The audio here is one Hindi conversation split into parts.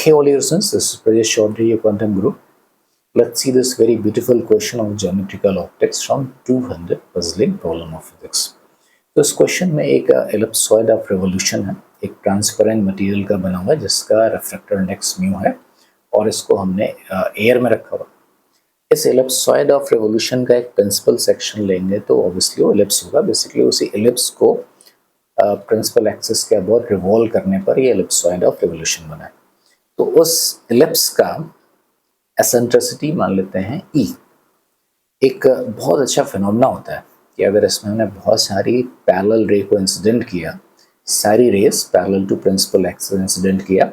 Hey all your sons, this is Prajesh Chaudhary, your quantum group. Let's see this very beautiful question of geometrical optics from 200 puzzling problem of physics. तो इस क्वेश्चन में एक एलिप्सॉइड ऑफ रिवोल्यूशन है, एक ट्रांसपेरेंट मटेरियल का बना हुआ है जिसका रिफ्रैक्टर इंडेक्स म्यू है और इसको हमने एयर में रखा हुआ। इस एलिप्सॉइड ऑफ रिवोल्यूशन का एक प्रिंसिपल सेक्शन लेंगे तो ऑब्वियसली वो एलिप्स होगा। बेसिकली उसी एलिप्स को प्रिंसिपल एक्सिस के अबाउट रिवॉल्व करने पर ये एलिप्सॉइड ऑफ रिवोल्यूशन बना है। तो उस एलिप्स का एसेंट्रिसिटी मान लेते हैं E। एक बहुत अच्छा फिनोमेना होता है कि अगर इसमें हमने बहुत सारी पैरेलल रे को इंसिडेंट किया, सारी rays parallel to principal axis incident किया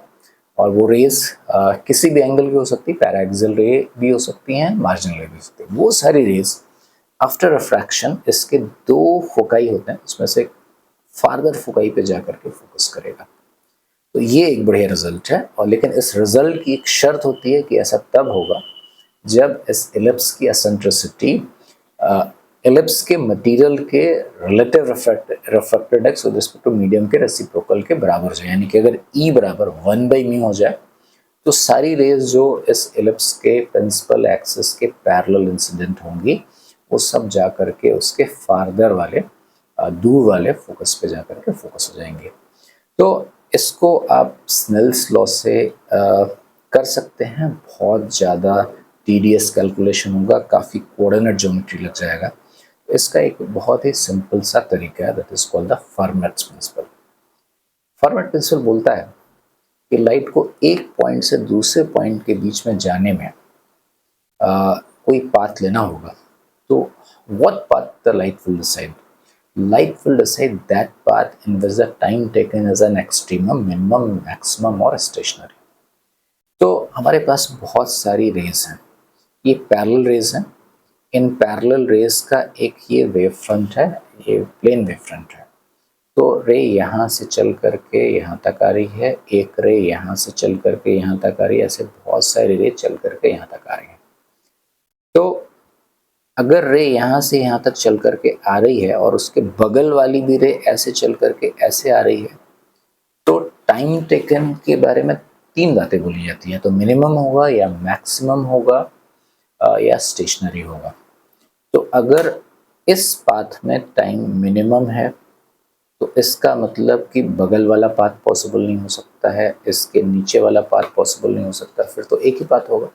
और वो रेस किसी भी एंगल की हो सकती है, पैराएक्सियल रे भी हो सकती हैं, मार्जिनल रे भी हो सकती है। वो सारी रेस आफ्टर रिफ्रैक्शन इसके दो फोकाई होते हैं, उसमें से फार्दर फोकाई पे जा करके फोकस करेगा। तो ये एक बढ़िया रिजल्ट है। और लेकिन इस रिजल्ट की एक शर्त होती है कि ऐसा तब होगा जब इस एलिप्स की एसेंट्रिसिटी एलिप्स के मटेरियल के relative refractive index with respect to medium के रेसिप्रोकल के बराबर हो जाए। यानी कि अगर E बराबर 1/μ हो जाए तो सारी रेज जो इस एलिप्स के प्रिंसिपल एक्सिस के पैरेलल इंसिडेंट होंगी वो सब जा करके उसके फार्दर वाले दूर वाले फोकस पे जा करके फोकस हो जाएंगे। तो इसको आप स्नेल्स लॉ से कर सकते हैं। बहुत ज़्यादा टीडियस कैलकुलेशन होगा, काफ़ी कोऑर्डिनेट ज्योमेट्री लग जाएगा। तो इसका एक बहुत ही सिंपल सा तरीका है, that is called the Fermat's principle. Fermat principle बोलता है कि लाइट को एक पॉइंट से दूसरे पॉइंट के बीच में जाने में कोई पाथ लेना होगा। तो what path the light will decide? Light will decide that path in which the time taken is an extremum, minimum, maximum और stationary। तो हमारे पास बहुत सारी रेज हैं, ये पैरेलल रेज हैं। इन पैरेलल रेज का एक ये वेव फ्रंट है, ये प्लेन वेव फ्रंट है। तो रे यहाँ से चल करके यहाँ तक आ रही है, एक रे यहाँ से चल करके यहाँ तक आ रही है, ऐसे बहुत सारी रे चल करके यहाँ तक आ रही है। तो अगर रे यहाँ से यहाँ तक चल करके आ रही है और उसके बगल वाली भी रे ऐसे चल करके ऐसे आ रही है, तो टाइम टेकन के बारे में तीन बातें बोली जाती हैं। तो मिनिमम होगा या मैक्सिमम होगा या स्टेशनरी होगा। तो अगर इस पाथ में टाइम मिनिमम है तो इसका मतलब कि बगल वाला पाथ पॉसिबल नहीं हो सकता है, इसके नीचे वाला पाथ पॉसिबल नहीं हो सकता, फिर तो एक ही पाथ होगा।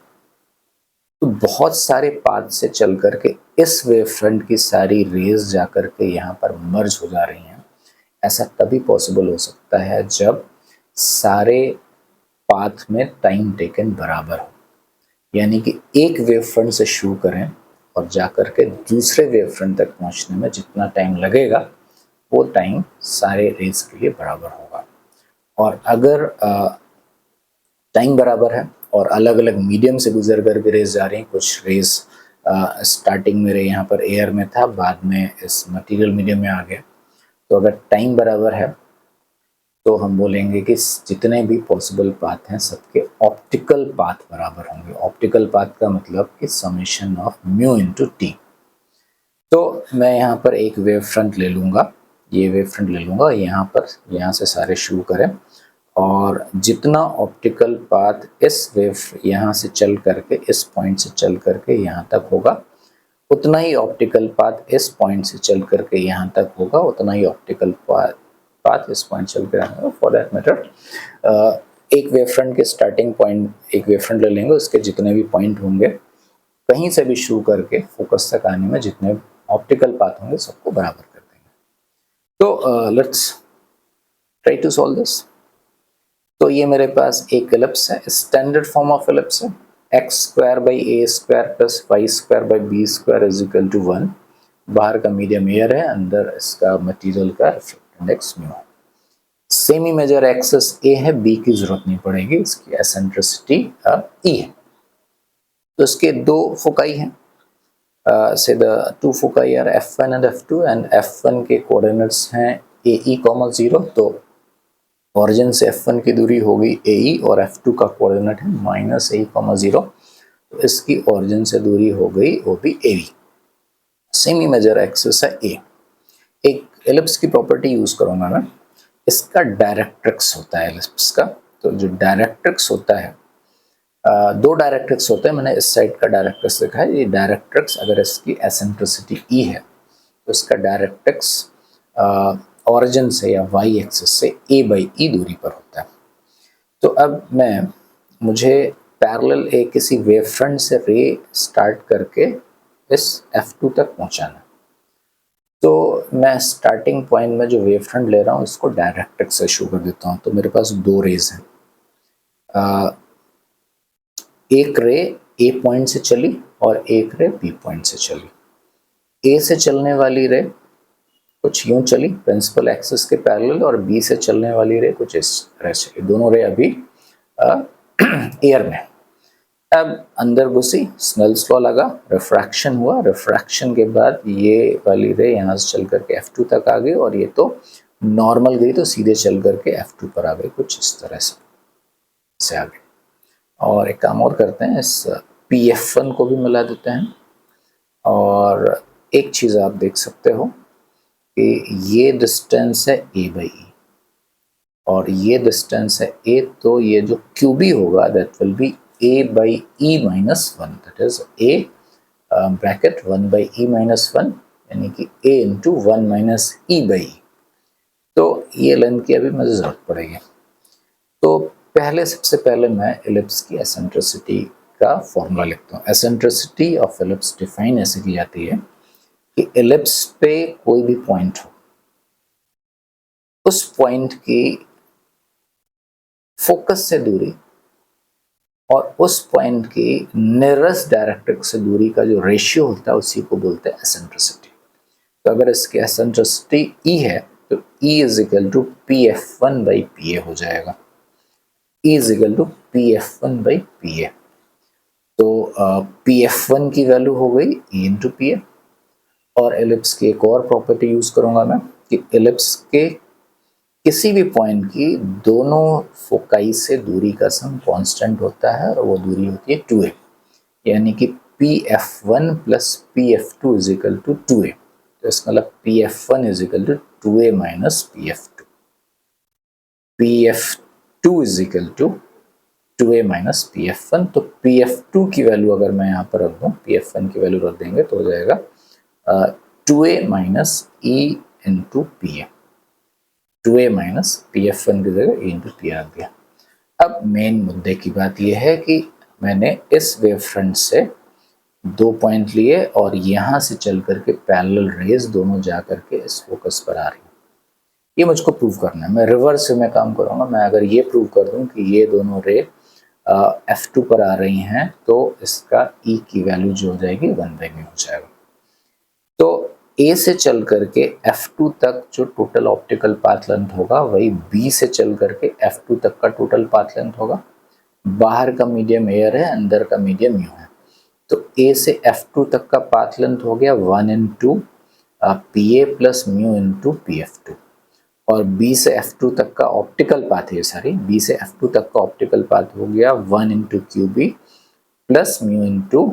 तो बहुत सारे पाथ से चल करके इस वेव फ्रंट की सारी रेज जा करके यहाँ पर मर्ज हो जा रही हैं। ऐसा तभी पॉसिबल हो सकता है जब सारे पाथ में टाइम टेकन बराबर हो। यानी कि एक वेव फ्रंट से शुरू करें और जा करके दूसरे वेव फ्रंट तक पहुँचने में जितना टाइम लगेगा वो टाइम सारे रेज के लिए बराबर होगा। और अगर टाइम बराबर है और अलग अलग मीडियम से गुजर करके रेस जा रही हैं, कुछ रेस स्टार्टिंग में यहाँ पर एयर में था, बाद में इस मटेरियल मीडियम में आ गया, तो अगर टाइम बराबर है तो हम बोलेंगे कि जितने भी पॉसिबल पाथ हैं सबके ऑप्टिकल पाथ बराबर होंगे। ऑप्टिकल पाथ का मतलब कि summation of mu into T. तो मैं यहाँ पर एक वेव फ्रंट ले लूँगा, ये वेव फ्रंट ले लूँगा, यहाँ से सारे शुरू करें और जितना ऑप्टिकल पाथ इस वेव यहाँ से चल करके इस पॉइंट से चल करके यहाँ तक होगा, उतना ही ऑप्टिकल पाथ इस पॉइंट से चल करके यहाँ तक होगा, उतना ही ऑप्टिकल पाथ इस पॉइंट चल कर आएगा। फॉर दैट मैटर एक वेव फ्रंट के स्टार्टिंग पॉइंट, एक वेव फ्रंट ले लेंगे, उसके जितने भी पॉइंट होंगे कहीं से भी शुरू करके फोकस तक आने में जितने ऑप्टिकल पाथ होंगे सबको बराबर कर देंगे। तो let's try to solve this. तो ये मेरे पास एक एलिप्स है, स्टैंडर्ड फॉर्म ऑफ एलिप्स है, x² / a² + y² / b² = 1। बाहर का मीडियम एयर है, अंदर इसका मटेरियल का रिफ्रैक्टिव इंडेक्स म्यू है। सेमी मेजर एक्सिस A है, B की जरूरत नहीं पड़ेगी, इसकी एसेंट्रिसिटी E है। तो इसके दो फोकाई हैं, say the two foci are F1 and F2 and F1 के कोऑर्डिनेट्स हैं AE, 0। तो ऑरिजिन से F1 की दूरी होगी AE और F2 का कोऑर्डिनेट है -AE, 0। तो इसकी ऑरिजिन से दूरी हो गई वो भी AV। सेमी मेजर एक्सिस है A। एक एलिप्स की प्रॉपर्टी यूज करूंगा मैं, इसका डायरेक्ट्रिक्स होता है एलिप्स का। तो जो डायरेक्ट्रिक्स होता है, दो डायरेक्ट्रिक्स होते हैं, मैंने इस साइड का डायरेक्ट्रिक्स लिखा है। ये डायरेक्ट्रिक्स अगर इसकी एसेंट्रिसिटी ई है तो इसका डायरेक्ट्रिक्स ऑरिजिन से या वाई एक्सिस से a बाई ई दूरी पर होता है। तो अब मुझे पैरेलल एक किसी वेव फ्रंट से रे स्टार्ट करके इस F2 तक पहुंचाना। तो मैं स्टार्टिंग पॉइंट में जो वेव फ्रंट ले रहा हूँ इसको डायरेक्ट्रिक्स से शुरू कर देता हूँ। तो मेरे पास दो रेज हैं, एक रे ए पॉइंट से चली और एक रे बी पॉइंट से चली। ए से चलने वाली रे कुछ यूं चली प्रिंसिपल एक्सिस के पैरेलल, और बी से चलने वाली रे कुछ इस तरह से। दोनों रे अभी एयर में। अब अंदर घुसी, स्नेल्स लॉ लगा, रिफ्रैक्शन हुआ। रिफ्रैक्शन के बाद ये वाली रे यहाँ से चल करके F2 तक आ गई, और ये तो नॉर्मल गई तो सीधे चल करके F2 पर आ गई, कुछ इस तरह से आ गई। और एक काम और करते हैं, इस PF1 को भी मिला देते हैं। और एक चीज़ आप देख सकते हो कि ये डिस्टेंस है a बाई ई और ये डिस्टेंस है a, तो ये जो QB होगा that will be a by E minus one, that is a bracket 1 by E minus one, यानी कि a into 1 minus E by E. तो ये लेंथ की अभी मुझे ज़रूरत पड़ेगी। तो सबसे पहले मैं एलिप्स की एसेंट्रिसिटी का फॉर्मूला लिखता हूँ। एसेंट्रिसिटी ऑफ एलिप्स डिफाइन ऐसे की जाती है कि एलिप्स पे कोई भी पॉइंट हो, उस पॉइंट की फोकस से दूरी और उस पॉइंट की नियरेस्ट डायरेक्ट्रिक्स से दूरी का जो रेशियो होता है उसी को बोलते हैं एसेंट्रिसिटी। तो अगर इसकी एसेंट्रिसिटी ई है तो E is equal to P F one by P A हो जाएगा। E is equal to P F one by P A. तो पी एफ वन की वैल्यू हो गई ई इंटू पी ए। और एलिप्स की एक और प्रॉपर्टी यूज करूंगा मैं कि एलिप्स के किसी भी पॉइंट की दोनों फोकाई से दूरी का सम कांस्टेंट होता है, और वो दूरी होती है 2a, यानी कि pf1 plus pf2 is equal to 2a। तो इसका मतलब pf1 is equal to 2a minus pf2, pf2 is equal to 2a minus pf1। तो pf2 की वैल्यू अगर मैं यहाँ पर रख दूँ, pf1 की वैल्यू रख देंगे तो हो जाएगा 2a minus e into P ए। 2a माइनस pf1 की जगह e इंटू पी ए रख दिया। अब मेन मुद्दे की बात यह है कि मैंने इस वेव फ्रंट से दो पॉइंट लिए और यहाँ से चल करके पैरेलल रेज दोनों जा करके इस फोकस पर आ रही हैं। ये मुझको प्रूव करना है। मैं रिवर्स में काम करूँगा। मैं अगर ये प्रूव कर दूँ कि ये दोनों रे F2 पर आ रही हैं तो इसका E की वैल्यू जो हो जाएगी 1 बाई म्यू हो जाएगा। तो A से चल करके F2 तक जो टोटल ऑप्टिकल पाथ लेंथ होगा वही B से चल करके F2 तक का टोटल पाथ लेंथ होगा। बाहर का मीडियम एयर है, अंदर का मीडियम म्यू है। तो A से F2 तक का पाथ लेंथ हो गया 1 into PA plus mu into PF2, और B से F2 तक का ऑप्टिकल पाथ है, B से F2 तक का ऑप्टिकल पाथ हो गया 1 into QB plus mu into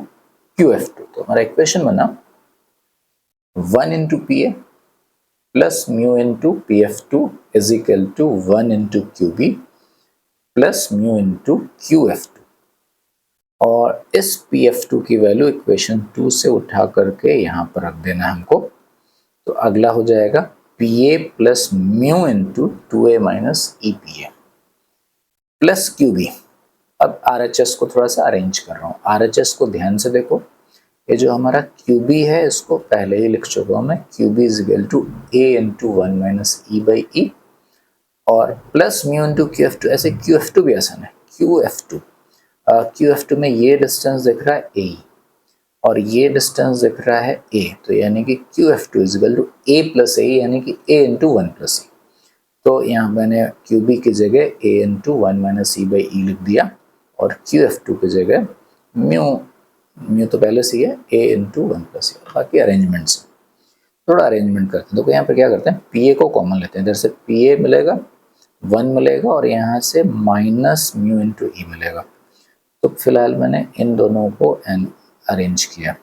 QF2। तो हमारा इक्वेशन बना 1 into P A plus mu into PF2 is equal to 1 into QB plus mu into QF2। और इस PF2 की वैल्यू इक्वेशन 2 से उठा करके यहाँ पर रख देना हमको। तो अगला हो जाएगा PA plus mu into 2A minus EPA plus QB। अब RHS को थोड़ा सा अरेंज कर रहा हूँ। RHS को ध्यान से देखो, ये जो हमारा QB है इसको पहले ही लिख चुका हूँ मैं। QB is equal to A into 1 minus E by E और प्लस म्यू इंटू QF2। ऐसे QF2 भी आसान है। QF2 में ये डिस्टेंस दिख रहा है A और ये डिस्टेंस दिख रहा है A, तो यानी कि QF2 is equal to A plus A, यानी कि A इंटू 1 प्लस E। तो यहाँ मैंने QB की जगह A into 1 minus E by E लिख दिया और QF2 की जगह म्यू तो पहले से ही है A इंटू 1 प्लस E। बाकी अरेंजमेंट्स थोड़ा अरेंजमेंट करते हैं। तो यहाँ पे क्या करते हैं, PA को कॉमन लेते हैं। इधर से PA मिलेगा 1 मिलेगा और यहाँ से माइनस म्यू इंटू E मिलेगा। तो फिलहाल मैंने इन दोनों को अरेंज किया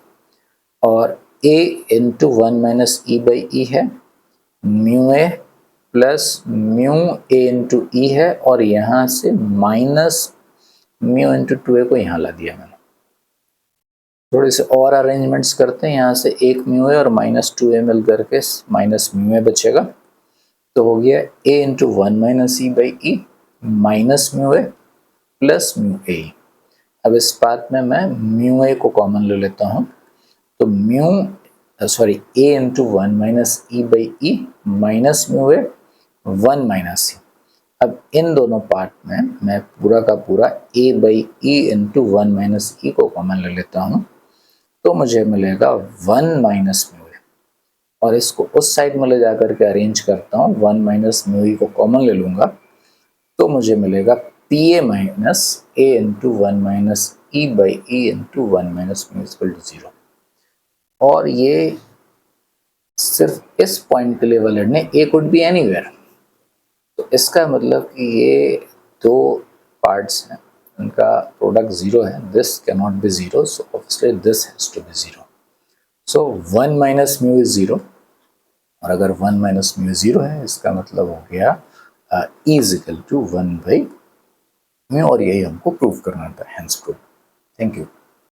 और A into 1 minus E by E है, mu A plus mu A into E है और यहाँ से माइनस म्यू इंटू 2a को यहाँ ला दिया मैंने। थोड़े से और अरेंजमेंट्स करते हैं, यहाँ से एक म्यू ए और माइनस 2a मिल करके माइनस म्यू ए बचेगा, तो हो गया a into 1 minus E by E minus mu A plus mu A. अब इस बात में मैं म्यू ए को कॉमन ले लेता हूँ, तो A into 1 minus E by E minus mu A 1 minus E. अब इन दोनों पार्ट में मैं पूरा का पूरा a by E into 1 minus E को कॉमन ले लेता हूँ, तो मुझे मिलेगा 1 माइनस म्यू ए, और इसको उस साइड में ले जाकर के अरेंज करता हूँ, 1 माइनस म्यू ई को कॉमन ले लूँगा, तो मुझे मिलेगा P A minus A into 1 minus E by E into 1 minus mu equal to 0। और ये सिर्फ इस पॉइंट के लिए वैलिड नहीं, ए कुड बी एनीवेयर। तो इसका मतलब कि ये दो पार्ट्स हैं, उनका प्रोडक्ट 0 है, this can not be 0, so obviously this has to be 0। So 1 minus mu is 0, और अगर 1 माइनस म्यू 0 है, इसका मतलब हो गया E is equal to 1 by mu, और यही हमको प्रूव करना था, हेंस प्रूव। Thank you.